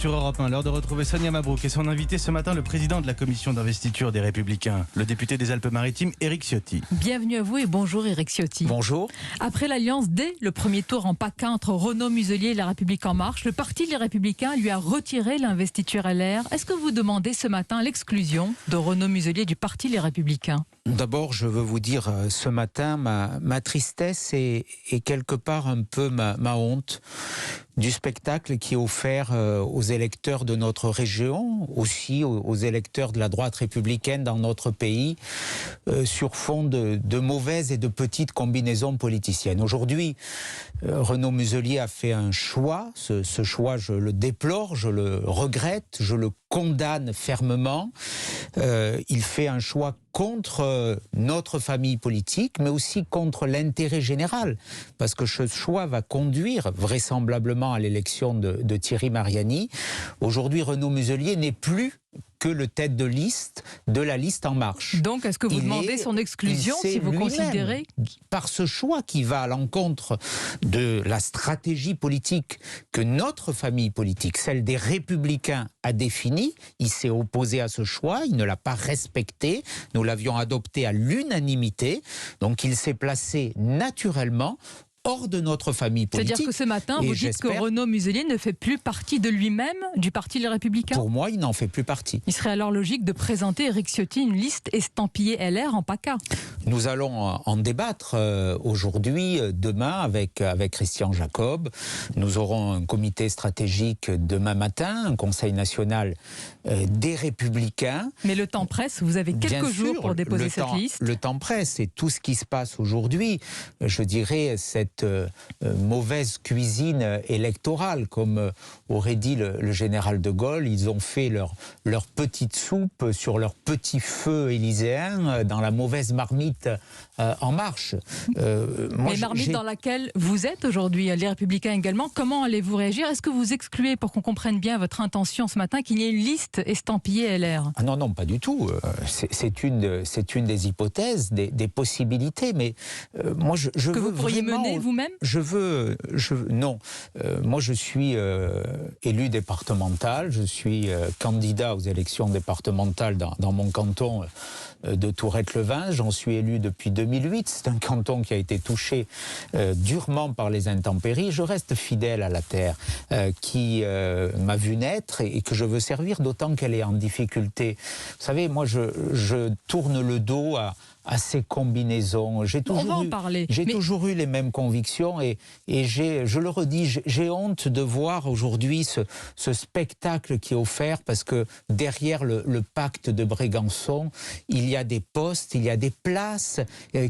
Sur Europe 1, l'heure de retrouver Sonia Mabrouk et son invité ce matin, le président de la commission d'investiture des Républicains, le député des Alpes-Maritimes, Éric Ciotti. Bienvenue à vous et bonjour Éric Ciotti. Bonjour. Après l'alliance dès le premier tour en PACA entre Renaud Muselier et La République En Marche, le parti Les Républicains lui a retiré l'investiture LR. Est-ce que vous demandez ce matin l'exclusion de Renaud Muselier du parti Les Républicains ? D'abord, je veux vous dire ce matin ma tristesse et quelque part un peu ma honte du spectacle qui est offert aux électeurs de notre région, aussi aux électeurs de la droite républicaine dans notre pays, sur fond de mauvaises et de petites combinaisons politiciennes. Aujourd'hui, Renaud Muselier a fait un choix. Ce choix, je le déplore, je le regrette, je le condamne fermement. Il fait un choix contre notre famille politique, mais aussi contre l'intérêt général, parce que ce choix va conduire vraisemblablement à l'élection de Thierry Mariani. Aujourd'hui, Renaud Muselier n'est plus que le tête de liste de la liste En Marche. Donc, est-ce que vous demandez son exclusion si vous considérez... Par ce choix qui va à l'encontre de la stratégie politique que notre famille politique, celle des Républicains, a définie, il s'est opposé à ce choix, il ne l'a pas respecté, nous l'avions adopté à l'unanimité, donc il s'est placé naturellement hors de notre famille politique. C'est-à-dire que ce matin, vous dites que Renaud Muselier ne fait plus partie de lui-même du parti Les Républicains ? Pour moi, il n'en fait plus partie. Il serait alors logique de présenter Éric Ciotti une liste estampillée LR en PACA. Nous allons en débattre aujourd'hui, demain, avec Christian Jacob. Nous aurons un comité stratégique demain matin, un conseil national des Républicains. Mais le temps presse, vous avez quelques jours pour déposer cette liste. Le temps presse et tout ce qui se passe aujourd'hui, je dirais, cette mauvaise cuisine électorale, comme aurait dit le général de Gaulle. Ils ont fait leur petite soupe sur leur petit feu élyséen dans la mauvaise marmite En Marche. Mais marmite dans laquelle vous êtes aujourd'hui, les Républicains également. Comment allez-vous réagir ? Est-ce que vous excluez, pour qu'on comprenne bien votre intention ce matin, qu'il y ait une liste estampillée LR ? Ah non, pas du tout. C'est une des hypothèses, des possibilités. Mais moi, je que veux vous pourriez vraiment, mener vous-même ? Non. Moi, je suis élu départemental. Je suis candidat aux élections départementales dans mon canton de Tourette-le-Vin. J'en suis élu depuis 2008. C'est un canton qui a été touché durement par les intempéries. Je reste fidèle à la terre qui m'a vu naître et que je veux servir, d'autant qu'elle est en difficulté. Vous savez, moi, je tourne le dos à ces combinaisons. J'ai toujours eu les mêmes convictions et je le redis, j'ai honte de voir aujourd'hui ce spectacle qui est offert, parce que derrière le pacte de Brégançon, il y a des postes, il y a des places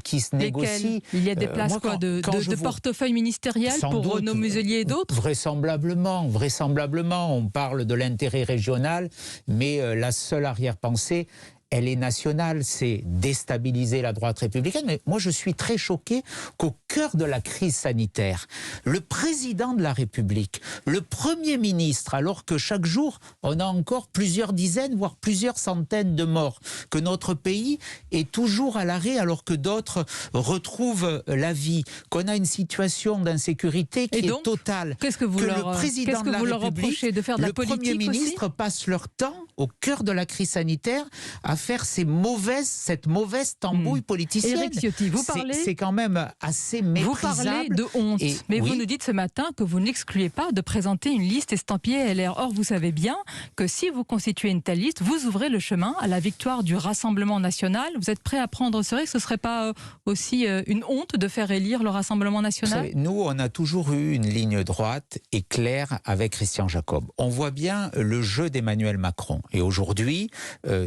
qui se négocient. Il y a des places de portefeuille ministériel pour Renaud Muselier et d'autres ? Vraisemblablement. On parle de l'intérêt régional, mais la seule arrière-pensée, elle est nationale, c'est déstabiliser la droite républicaine. Mais moi, je suis très choqué qu'au cœur de la crise sanitaire, le président de la République, le Premier ministre, alors que chaque jour, on a encore plusieurs dizaines, voire plusieurs centaines de morts, que notre pays est toujours à l'arrêt alors que d'autres retrouvent la vie, qu'on a une situation d'insécurité qui est totale. Qu'est-ce que vous leur reprochez, de faire de la politique aussi ? Le Premier ministre passe leur temps au cœur de la crise sanitaire à faire cette mauvaise tambouille politicienne. Éric Ciotti, c'est quand même assez méprisable. Vous parlez de honte, mais vous nous dites ce matin que vous n'excluez pas de présenter une liste estampillée LR. Or, vous savez bien que si vous constituez une telle liste, vous ouvrez le chemin à la victoire du Rassemblement national. Vous êtes prêt à prendre ce risque ? Ce ne serait pas aussi une honte de faire élire le Rassemblement national ? Vous savez, nous, on a toujours eu une ligne droite et claire avec Christian Jacob. On voit bien le jeu d'Emmanuel Macron. Et aujourd'hui,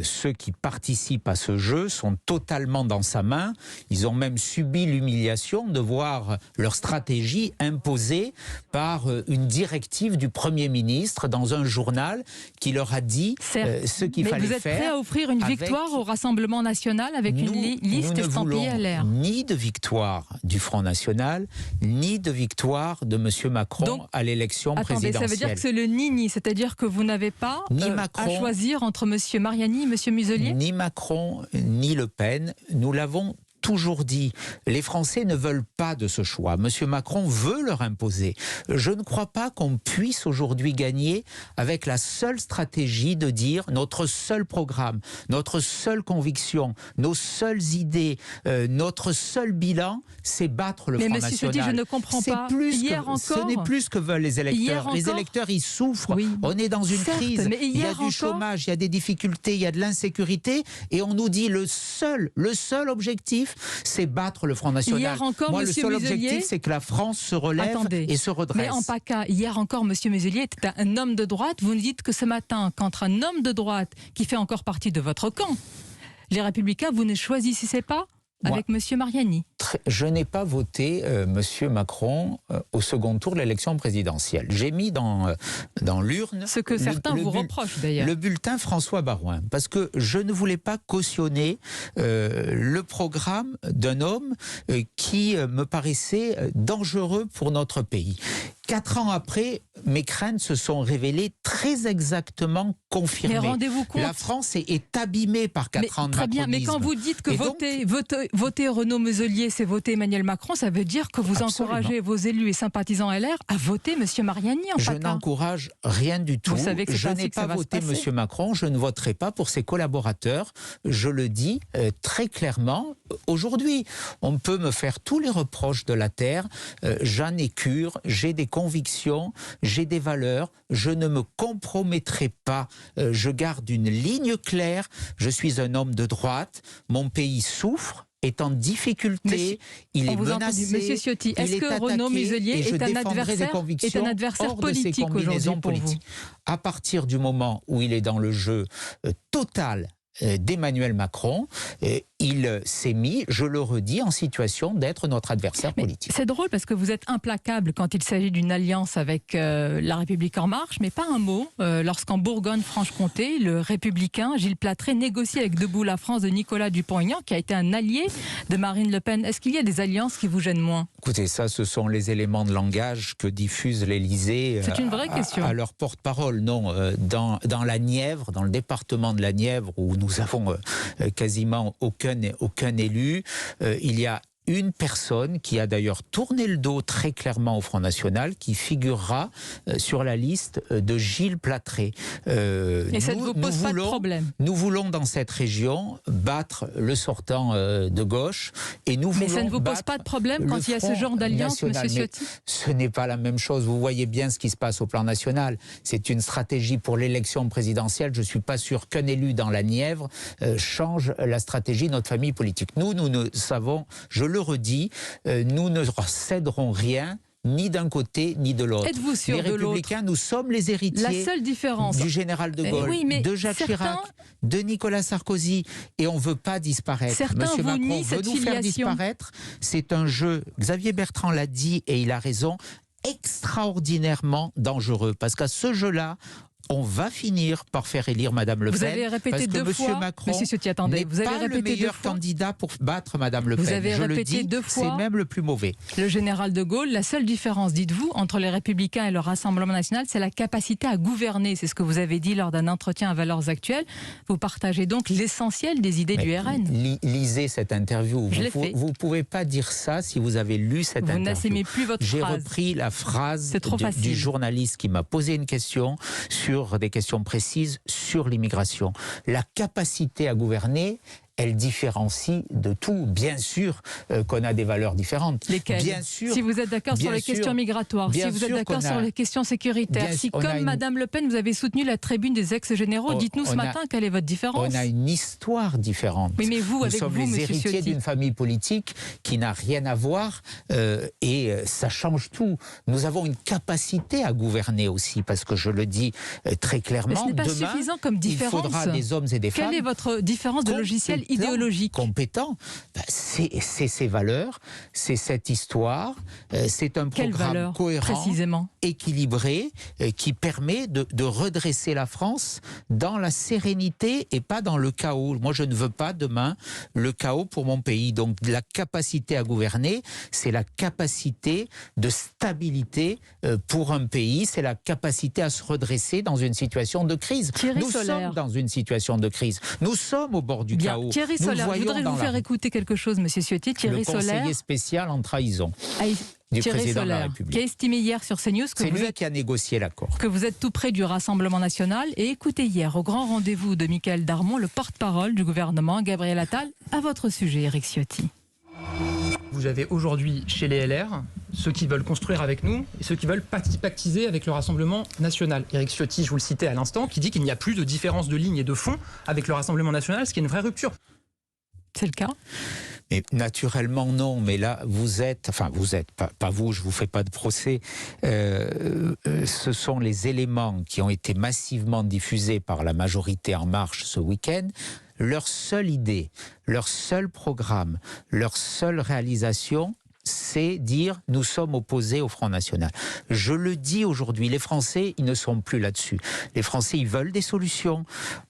ceux qui participent à ce jeu sont totalement dans sa main. Ils ont même subi l'humiliation de voir leur stratégie imposée par une directive du Premier ministre dans un journal qui leur a dit ce qu'il fallait faire. Mais vous êtes prêt à offrir une victoire au Rassemblement national avec une liste estampillée LR ? Ni de victoire du Front National, ni de victoire de M. Macron à l'élection présidentielle. Attendez, ça veut dire que c'est le ni-ni, c'est-à-dire que vous n'avez pas à choisir entre M. Mariani et M. Muselier ? Ni Macron, ni Le Pen, nous l'avons toujours dit, les Français ne veulent pas de ce choix. Monsieur Macron veut leur imposer. Je ne crois pas qu'on puisse aujourd'hui gagner avec la seule stratégie de dire notre seul programme, notre seule conviction, nos seules idées, notre seul bilan, c'est battre le Front National. Mais monsieur Ciotti, je ne comprends pas. Ce n'est plus ce que veulent les électeurs. Les électeurs, ils souffrent. Oui. On est dans une crise. Il y a du chômage, il y a des difficultés, il y a de l'insécurité. Et on nous dit le seul objectif, c'est battre le Front National. Hier encore, moi, monsieur le seul Muselier, objectif, c'est que la France se relève et se redresse. Mais en PACA, hier encore, monsieur Muselier était un homme de droite. Vous nous dites que ce matin, qu'entre un homme de droite qui fait encore partie de votre camp, les Républicains, vous ne choisissez pas avec monsieur Mariani. Je n'ai pas voté monsieur Macron au second tour de l'élection présidentielle. J'ai mis dans l'urne... Ce que certains vous reprochent d'ailleurs. Le bulletin François Baroin, parce que je ne voulais pas cautionner le programme d'un homme qui me paraissait dangereux pour notre pays. 4 ans après, mes craintes se sont révélées très exactement confirmées. Mais rendez-vous compte. La France est abîmée par 4 ans de très bien, mais quand vous dites que voter Renaud Muselier, c'est voter Emmanuel Macron, ça veut dire que vous encouragez vos élus et sympathisants LR à voter M. Mariani en PACA. Je n'encourage rien du tout. Vous savez que je n'ai pas voté M. Macron, je ne voterai pas pour ses collaborateurs. Je le dis très clairement. Aujourd'hui, on peut me faire tous les reproches de la terre. J'en ai cure, j'ai des convictions, j'ai des valeurs. Je ne me compromettrai pas. Je garde une ligne claire. Je suis un homme de droite. Mon pays souffre, est en difficulté, il est menacé. Monsieur Ciotti, est-ce que Renaud Muselier est un adversaire politique aujourd'hui pour vous ? À partir du moment où il est dans le jeu total d'Emmanuel Macron, il s'est mis, je le redis, en situation d'être notre adversaire politique. C'est drôle parce que vous êtes implacable quand il s'agit d'une alliance avec La République En Marche, mais pas un mot lorsqu'en Bourgogne-Franche-Comté, le républicain Gilles Platré négocie avec Debout la France de Nicolas Dupont-Aignan, qui a été un allié de Marine Le Pen. Est-ce qu'il y a des alliances qui vous gênent moins ? Écoutez, ça, ce sont les éléments de langage que diffuse l'Élysée. C'est une vraie question. À leur porte-parole, non. Dans la Nièvre, dans le département de la Nièvre, où nous avons quasiment aucun élu, il y a une personne qui a d'ailleurs tourné le dos très clairement au Front National, qui figurera sur la liste de Gilles Platré. Et ça ne vous pose pas de problème ? Nous voulons dans cette région battre le sortant de gauche et nous voulons. Mais ça ne vous pose pas de problème quand il y a ce genre d'alliance, monsieur Ciotti ? Ce n'est pas la même chose. Vous voyez bien ce qui se passe au plan national. C'est une stratégie pour l'élection présidentielle. Je ne suis pas sûr qu'un élu dans la Nièvre change la stratégie de notre famille politique. Nous ne savons, je le redis, nous ne céderons rien, ni d'un côté, ni de l'autre. Êtes-vous sûr de l'autre ? Les Républicains, nous sommes les héritiers la seule différence du général de Gaulle, de Jacques Chirac, de Nicolas Sarkozy, et on ne veut pas disparaître. Monsieur Macron veut nous faire disparaître. C'est un jeu, Xavier Bertrand l'a dit, et il a raison, extraordinairement dangereux, parce qu'à ce jeu-là, on va finir par faire élire Madame Le Pen. Vous avez répété deux fois, Monsieur Ciotti, attendez, vous avez répété le meilleur candidat pour battre Madame Le Pen. Vous avez répété 2 fois. C'est même le plus mauvais. Le général de Gaulle, la seule différence, dites-vous, entre les Républicains et le Rassemblement national, c'est la capacité à gouverner. C'est ce que vous avez dit lors d'un entretien à Valeurs Actuelles. Vous partagez donc l'essentiel des idées du RN. Lisez cette interview. Vous ne pouvez pas dire ça si vous avez lu cette interview. Vous n'assimez plus votre phrase. J'ai repris la phrase du journaliste qui m'a posé une question sur des questions précises sur l'immigration. La capacité à gouverner, elle différencie de tout. Bien sûr qu'on a des valeurs différentes. Lesquelles ? Bien sûr. Si vous êtes d'accord sur les questions migratoires, si vous êtes d'accord sur les questions sécuritaires, si comme Madame Le Pen, vous avez soutenu la tribune des ex-généraux, dites-nous ce matin quelle est votre différence. On a une histoire différente. Oui, mais vous, nous sommes les héritiers d'une famille politique qui n'a rien à voir et ça change tout. Nous avons une capacité à gouverner aussi, parce que je le dis très clairement, mais ce n'est pas suffisant comme différence. Il faudra des hommes et des femmes. Quelle est votre différence de logiciel idéologique? Compétent. C'est ces valeurs, c'est cette histoire, c'est un programme cohérent, précisément, équilibré, qui permet de redresser la France dans la sérénité et pas dans le chaos. Moi, je ne veux pas demain le chaos pour mon pays. Donc, la capacité à gouverner, c'est la capacité de stabilité pour un pays, c'est la capacité à se redresser dans une situation de crise. Nous sommes dans une situation de crise. Nous sommes au bord du chaos. Thierry Solaire, je voudrais vous faire écouter quelque chose, monsieur Ciotti. Thierry Solaire, le conseiller spécial en trahison du président de la République, qui a estimé hier sur CNews que c'est lui qui a négocié l'accord. Que vous êtes tout près du Rassemblement national. Et écoutez hier, au grand rendez-vous de Michaël Darmon, le porte-parole du gouvernement, Gabriel Attal, à votre sujet, Éric Ciotti. Vous avez aujourd'hui chez les LR ceux qui veulent construire avec nous et ceux qui veulent pactiser avec le Rassemblement national. Éric Ciotti, je vous le citais à l'instant, qui dit qu'il n'y a plus de différence de ligne et de fond avec le Rassemblement national, ce qui est une vraie rupture. C'est le cas ? Mais naturellement non, mais là vous êtes, pas vous, je vous fais pas de procès, ce sont les éléments qui ont été massivement diffusés par la majorité En Marche ce week-end. Leur seule idée, leur seul programme, leur seule réalisation, c'est dire nous sommes opposés au Front National. Je le dis aujourd'hui, les Français, ils ne sont plus là-dessus. Les Français, ils veulent des solutions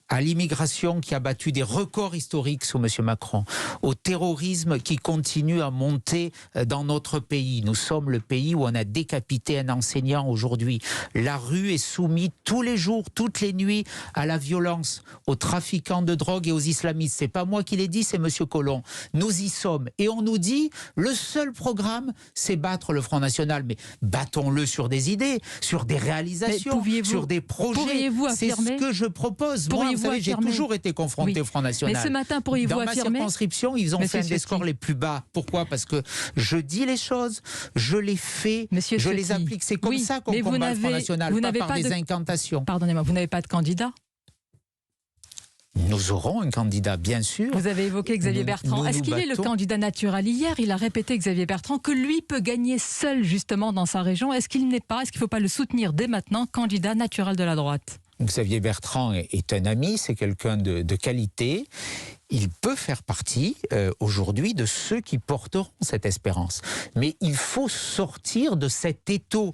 à l'immigration qui a battu des records historiques sous M. Macron, au terrorisme qui continue à monter dans notre pays. Nous sommes le pays où on a décapité un enseignant aujourd'hui. La rue est soumise tous les jours, toutes les nuits à la violence, aux trafiquants de drogue et aux islamistes. C'est pas moi qui l'ai dit, c'est M. Collomb. Nous y sommes. Et on nous dit, le seul programme, c'est battre le Front National. Mais battons-le sur des idées, sur des réalisations, sur des projets. C'est ce que je propose. Moi, vous savez, j'ai toujours été confronté au Front National. Mais ce matin, pourriez-vous affirmer... Dans ma circonscription, ils ont fait un des scores les plus bas. Pourquoi ? Parce que je dis les choses, je les fais, je les applique. C'est comme ça qu'on combat le Front National, pas par des incantations. Pardonnez-moi, vous n'avez pas de candidat ? Nous aurons un candidat, bien sûr. Vous avez évoqué Xavier Bertrand. Est-ce qu'il est le candidat naturel ? Hier, il a répété, Xavier Bertrand, que lui peut gagner seul, justement, dans sa région. Est-ce qu'il n'est pas, est-ce qu'il ne faut pas le soutenir dès maintenant, candidat naturel de la droite ? Xavier Bertrand est un ami, c'est quelqu'un de qualité. Il peut faire partie aujourd'hui de ceux qui porteront cette espérance. Mais il faut sortir de cet étau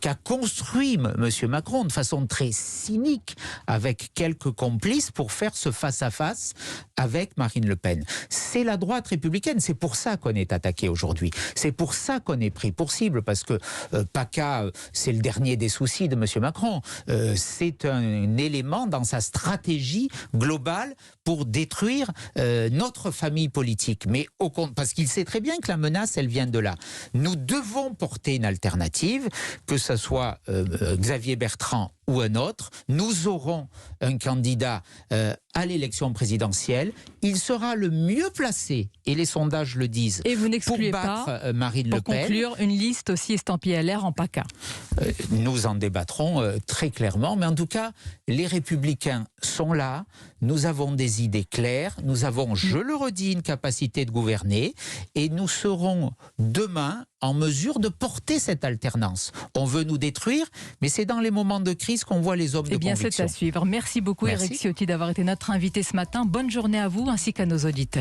qu'a construit M. Macron de façon très cynique avec quelques complices pour faire ce face-à-face avec Marine Le Pen. C'est la droite républicaine, c'est pour ça qu'on est attaqué aujourd'hui. C'est pour ça qu'on est pris pour cible, parce que PACA, c'est le dernier des soucis de M. Macron. C'est un élément dans sa stratégie globale pour détruire notre famille politique, mais parce qu'il sait très bien que la menace, elle vient de là. Nous devons porter une alternative, que ce soit Xavier Bertrand ou un autre. Nous aurons un candidat à l'élection présidentielle. Il sera le mieux placé, et les sondages le disent, et vous n'excluez pour battre pas, Marine Le Pen. Pour conclure, une liste aussi estampillée LR en PACA. Nous en débattrons très clairement, mais en tout cas, les Républicains sont là. Nous avons des idées claires. Nous avons, je le redis, une capacité de gouverner, et nous serons demain en mesure de porter cette alternance. On veut nous détruire, mais c'est dans les moments de crise qu'on voit les hommes de conviction. C'est à suivre. Merci beaucoup, Éric Ciotti, d'avoir été notre invité ce matin. Bonne journée à vous ainsi qu'à nos auditeurs.